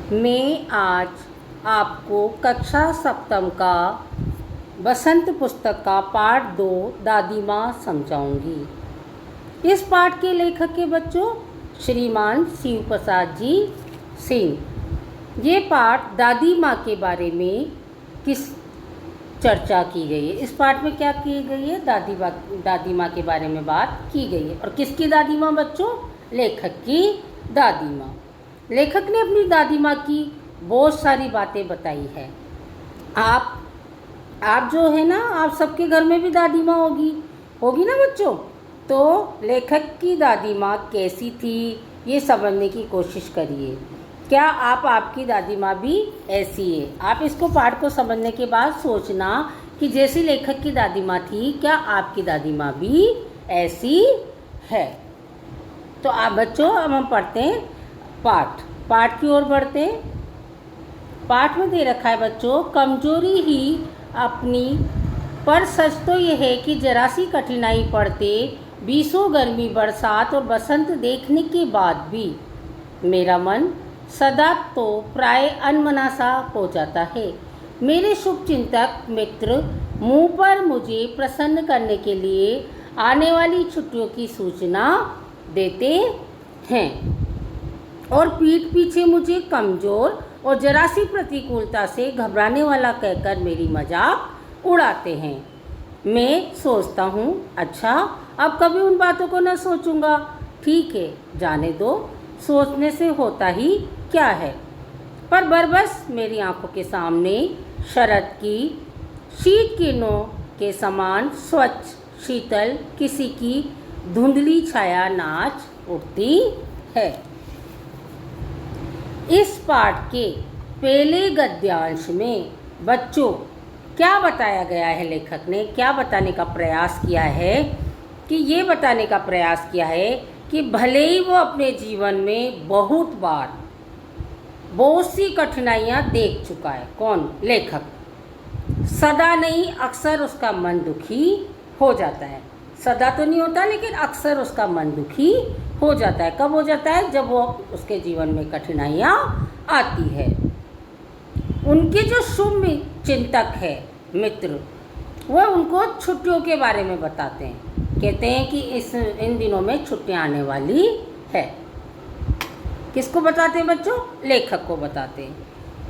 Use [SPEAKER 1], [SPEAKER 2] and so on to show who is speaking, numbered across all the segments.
[SPEAKER 1] मैं आज आपको कक्षा सप्तम का बसंत पुस्तक का पाठ 2 दादी माँ समझाऊंगी। इस पाठ के लेखक के बच्चों श्रीमान शिव प्रसाद जी सिंह। ये पाठ दादी माँ के बारे में किस चर्चा की गई है। इस पाठ में क्या की गई है? दादी माँ के बारे में बात की गई है। और किसकी दादी माँ बच्चों? लेखक की दादी माँ। लेखक ने अपनी दादी माँ की बहुत सारी बातें बताई है। आप जो है ना, आप सबके घर में भी दादी माँ होगी ना बच्चों। तो लेखक की दादी माँ कैसी थी ये समझने की कोशिश करिए। क्या आपकी दादी माँ भी ऐसी है? आप इसको पाठ को समझने के बाद सोचना कि जैसी लेखक की दादी माँ थी, क्या आपकी दादी माँ भी ऐसी है? तो आप बच्चों, अब हम पढ़ते हैं पाठ की ओर बढ़ते हैं। पाठ में दे रखा है बच्चों, कमजोरी ही अपनी, पर सच तो यह है कि जरा सी कठिनाई पड़ते बीसों गर्मी बरसात और बसंत देखने के बाद भी मेरा मन सदा तो प्राय अनमना सा हो जाता है। मेरे शुभचिंतक मित्र मुंह पर मुझे प्रसन्न करने के लिए आने वाली छुट्टियों की सूचना देते हैं और पीठ पीछे मुझे कमज़ोर और जरा सी प्रतिकूलता से घबराने वाला कहकर मेरी मजाक उड़ाते हैं। मैं सोचता हूँ, अच्छा अब कभी उन बातों को न सोचूंगा। ठीक है, जाने दो, सोचने से होता ही क्या है। पर बरबस मेरी आंखों के सामने शरद की शीत किरणों के समान स्वच्छ शीतल किसी की धुंधली छाया नाच उठती है। इस पाठ के पहले गद्यांश में बच्चों क्या बताया गया है? लेखक ने क्या बताने का प्रयास किया है कि ये बताने का प्रयास किया है कि भले ही वो अपने जीवन में बहुत सी कठिनाइयाँ देख चुका है। कौन? लेखक। सदा नहीं, अक्सर उसका मन दुखी हो जाता है। सदा तो नहीं होता, लेकिन अक्सर उसका मन दुखी हो जाता है। कब हो जाता है? जब वो उसके जीवन में कठिनाइयाँ आती है। उनके जो शुभ चिंतक है मित्र, वह उनको छुट्टियों के बारे में बताते हैं। कहते हैं कि इन दिनों में छुट्टियाँ आने वाली है। किसको बताते हैं बच्चों? लेखक को बताते हैं।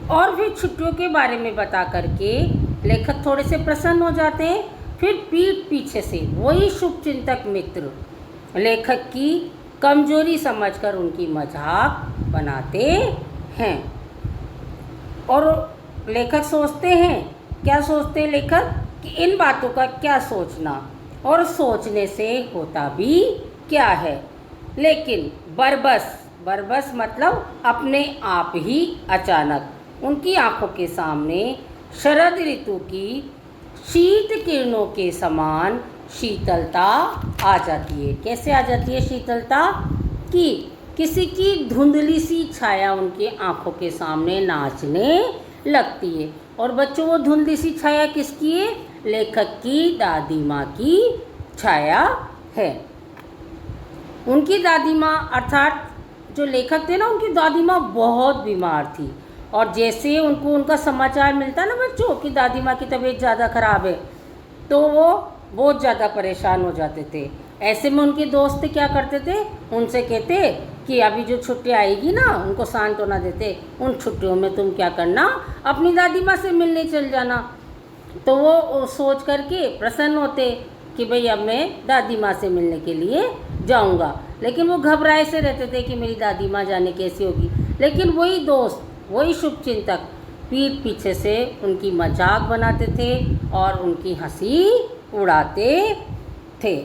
[SPEAKER 1] और फिर छुट्टियों के बारे में बता करके लेखक थोड़े से प्रसन्न हो जाते हैं। फिर पीठ पीछे से वही शुभचिंतक मित्र लेखक की कमजोरी समझकर उनकी मजाक बनाते हैं। और लेखक सोचते हैं, क्या सोचते हैं लेखक? कि इन बातों का क्या सोचना, और सोचने से होता भी क्या है। लेकिन बरबस मतलब अपने आप ही अचानक उनकी आंखों के सामने शरद ऋतु की शीत किरणों के समान शीतलता आ जाती है। कैसे आ जाती है शीतलता? कि किसी की धुंधली सी छाया उनकी आंखों के सामने नाचने लगती है। और बच्चों, वो धुंधली सी छाया किसकी है? लेखक की दादी माँ की छाया है। उनकी दादी माँ, अर्थात जो लेखक थे ना, उनकी दादी माँ बहुत बीमार थी। और जैसे उनका समाचार मिलता ना बच्चों कि दादी माँ की तबीयत ज़्यादा ख़राब है, तो वो बहुत ज़्यादा परेशान हो जाते थे। ऐसे में उनके दोस्त क्या करते थे? उनसे कहते कि अभी जो छुट्टी आएगी ना, उनको सांत्वना देते, उन छुट्टियों में तुम क्या करना, अपनी दादी माँ से मिलने चल जाना। तो वो सोच करके प्रसन्न होते कि भाई अब मैं दादी माँ से मिलने के लिए जाऊँगा। लेकिन वो घबराए से रहते थे कि मेरी दादी माँ जाने कैसी होगी। लेकिन वही दोस्त, वही शुभचिंतक पीठ पीछे से उनकी मजाक बनाते थे और उनकी हंसी उड़ाते थे।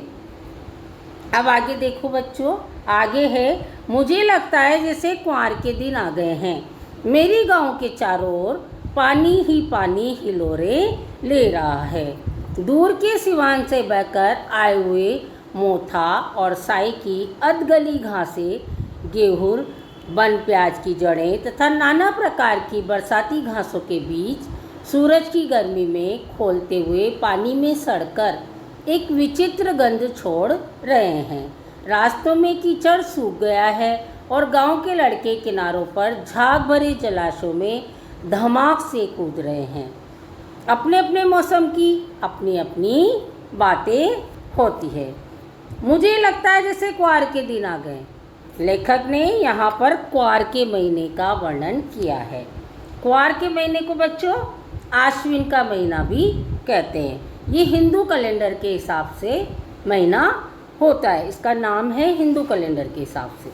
[SPEAKER 1] अब आगे देखो बच्चों, आगे है, मुझे लगता है जैसे कुंवार के दिन आ गए हैं। मेरी गांव के चारों ओर पानी ही पानी हिलोरे ले रहा है। दूर के सिवान से बहकर आए हुए मोथा और साई की अधगली घासें, गेहूं, वन प्याज की जड़ें तथा नाना प्रकार की बरसाती घासों के बीच सूरज की गर्मी में खोलते हुए पानी में सड़कर एक विचित्र गंध छोड़ रहे हैं। रास्तों में कीचड़ सूख गया है और गांव के लड़के किनारों पर झाग भरे जलाशयों में धमाक से कूद रहे हैं। अपने अपने मौसम की अपनी अपनी बातें होती है। मुझे लगता है जैसे क्वार के दिन आ गए। लेखक ने यहाँ पर क्वार के महीने का वर्णन किया है। क्वार के महीने को बच्चों आश्विन का महीना भी कहते हैं। ये हिंदू कैलेंडर के हिसाब से महीना होता है। इसका नाम है हिंदू कैलेंडर के हिसाब से।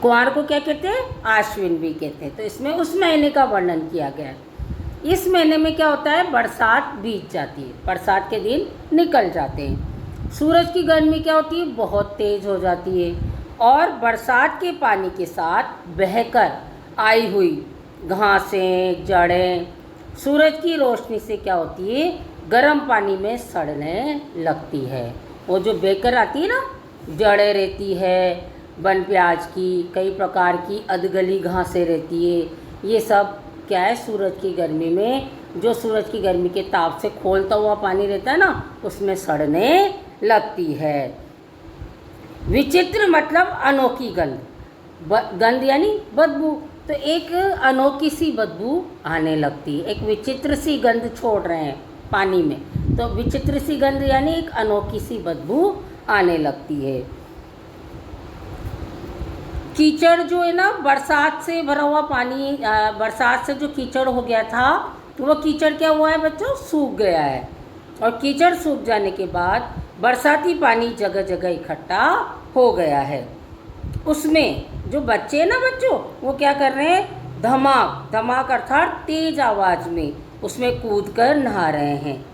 [SPEAKER 1] क्वार को क्या कहते हैं? आश्विन भी कहते हैं। तो इसमें उस महीने का वर्णन किया गया है। इस महीने में क्या होता है? बरसात बीत जाती है, बरसात के दिन निकल जाते हैं। सूरज की गर्मी क्या होती है? बहुत तेज हो जाती है और बरसात के पानी के साथ बहकर आई हुई घासें, जड़ें सूरज की रोशनी से क्या होती है? गर्म पानी में सड़ने लगती है। वो जो बहकर आती है ना, जड़ें रहती है, बन प्याज की, कई प्रकार की अधगली घासें रहती है। ये सब क्या है? सूरज की गर्मी में, जो सूरज की गर्मी के ताप से खोलता हुआ पानी रहता है ना, उसमें सड़ने लगती है। विचित्र मतलब अनोखी गंध, गंध यानी बदबू। तो एक अनोखी सी बदबू आने लगती है, एक विचित्र सी गंध छोड़ रहे हैं पानी में, तो विचित्र सी गंध यानी एक अनोखी सी बदबू आने लगती है। कीचड़ जो है ना, बरसात से भरा हुआ पानी, बरसात से जो कीचड़ हो गया था, तो वो कीचड़ क्या हुआ है बच्चों? सूख गया है। और कीचड़ सूख जाने के बाद बरसाती पानी जगह जगह इकट्ठा हो गया है। उसमें जो बच्चे हैं ना बच्चों, वो क्या कर रहे हैं? धमाक धमाक अर्थात तेज आवाज़ में उसमें कूदकर नहा रहे हैं।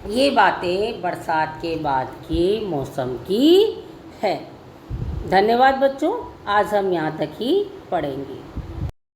[SPEAKER 1] ये बातें बरसात के बाद के मौसम की है। धन्यवाद बच्चों, आज हम यहाँ तक ही पढ़ेंगे।